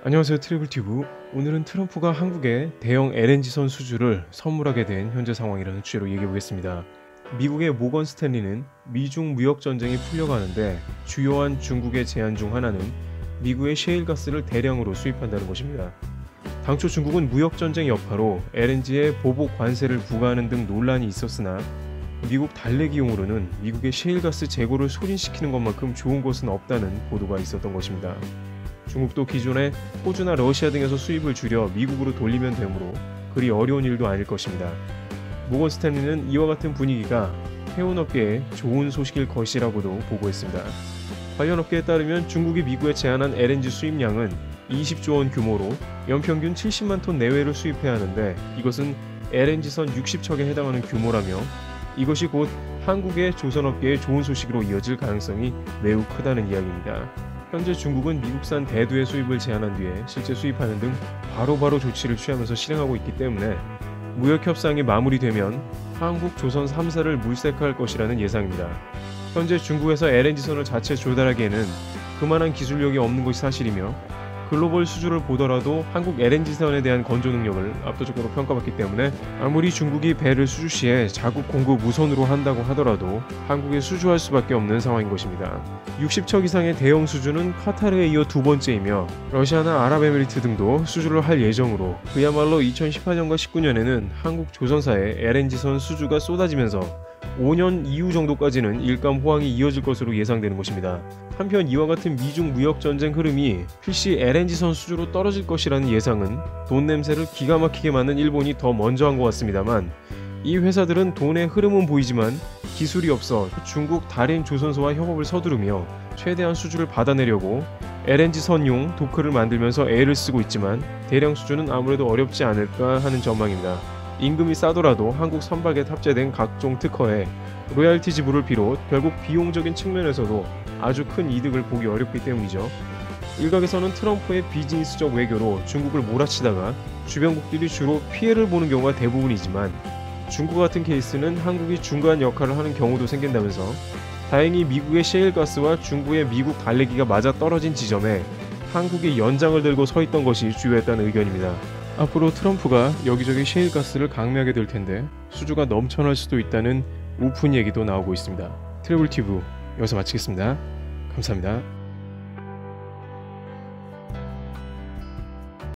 안녕하세요, 트래블튜브. 오늘은 트럼프가 한국에 대형 LNG선 수주를 선물하게 된 현재 상황이라는 주제로 얘기해보겠습니다. 미국의 모건 스탠리는 미중 무역 전쟁이 풀려가는데 주요한 중국의 제안 중 하나는 미국의 셰일가스를 대량으로 수입한다는 것입니다. 당초 중국은 무역 전쟁 여파로 LNG에 보복 관세를 부과하는 등 논란이 있었으나 미국 달래기용으로는 미국의 셰일가스 재고를 소진시키는 것만큼 좋은 것은 없다는 보도가 있었던 것입니다. 중국도 기존에 호주나 러시아 등에서 수입을 줄여 미국으로 돌리면 되므로 그리 어려운 일도 아닐 것입니다. 모건 스탠리는 이와 같은 분위기가 해운업계에 좋은 소식일 것이라고도 보고했습니다. 관련 업계에 따르면 중국이 미국에 제안한 LNG 수입량은 20조 원 규모로 연평균 70만 톤 내외를 수입해야 하는데 이것은 LNG선 60척에 해당하는 규모라며 이것이 곧 한국의 조선업계에 좋은 소식으로 이어질 가능성이 매우 크다는 이야기입니다. 현재 중국은 미국산 대두의 수입을 제한한 뒤에 실제 수입하는 등 바로바로 조치를 취하면서 실행하고 있기 때문에 무역협상이 마무리되면 한국, 조선 3사를 물색할 것이라는 예상입니다. 현재 중국에서 LNG선을 자체 조달하기에는 그만한 기술력이 없는 것이 사실이며 글로벌 수주를 보더라도 한국 LNG선에 대한 건조 능력을 압도적으로 평가받기 때문에 아무리 중국이 배를 수주 시에 자국 공급 우선으로 한다고 하더라도 한국에 수주할 수밖에 없는 상황인 것입니다. 60척 이상의 대형 수주는 카타르에 이어 두 번째이며 러시아나 아랍에미리트 등도 수주를 할 예정으로 그야말로 2018년과 19년에는 한국 조선사의 LNG선 수주가 쏟아지면서 5년 이후 정도까지는 일감 호황이 이어질 것으로 예상되는 것입니다. 한편 이와 같은 미중 무역 전쟁 흐름이 필시 LNG선 수주로 떨어질 것이라는 예상은 돈 냄새를 기가 막히게 맡는 일본이 더 먼저 한 것 같습니다만 이 회사들은 돈의 흐름은 보이지만 기술이 없어 중국 다른 조선소와 협업을 서두르며 최대한 수주를 받아내려고 LNG선용 도크를 만들면서 애를 쓰고 있지만 대량 수주는 아무래도 어렵지 않을까 하는 전망입니다. 임금이 싸더라도 한국 선박에 탑재된 각종 특허에 로얄티 지불을 비롯 결국 비용적인 측면에서도 아주 큰 이득을 보기 어렵기 때문이죠. 일각에서는 트럼프의 비즈니스적 외교로 중국을 몰아치다가 주변국들이 주로 피해를 보는 경우가 대부분이지만 중국 같은 케이스는 한국이 중간 역할을 하는 경우도 생긴다면서 다행히 미국의 셰일가스와 중국의 미국 달래기가 맞아 떨어진 지점에 한국이 연장을 들고 서 있던 것이 주요했다는 의견입니다. 앞으로 트럼프가 여기저기 셰일가스를 강매하게 될 텐데 수주가 넘쳐날 수도 있다는 우픈 얘기도 나오고 있습니다. 트래블튜브 여기서 마치겠습니다. 감사합니다.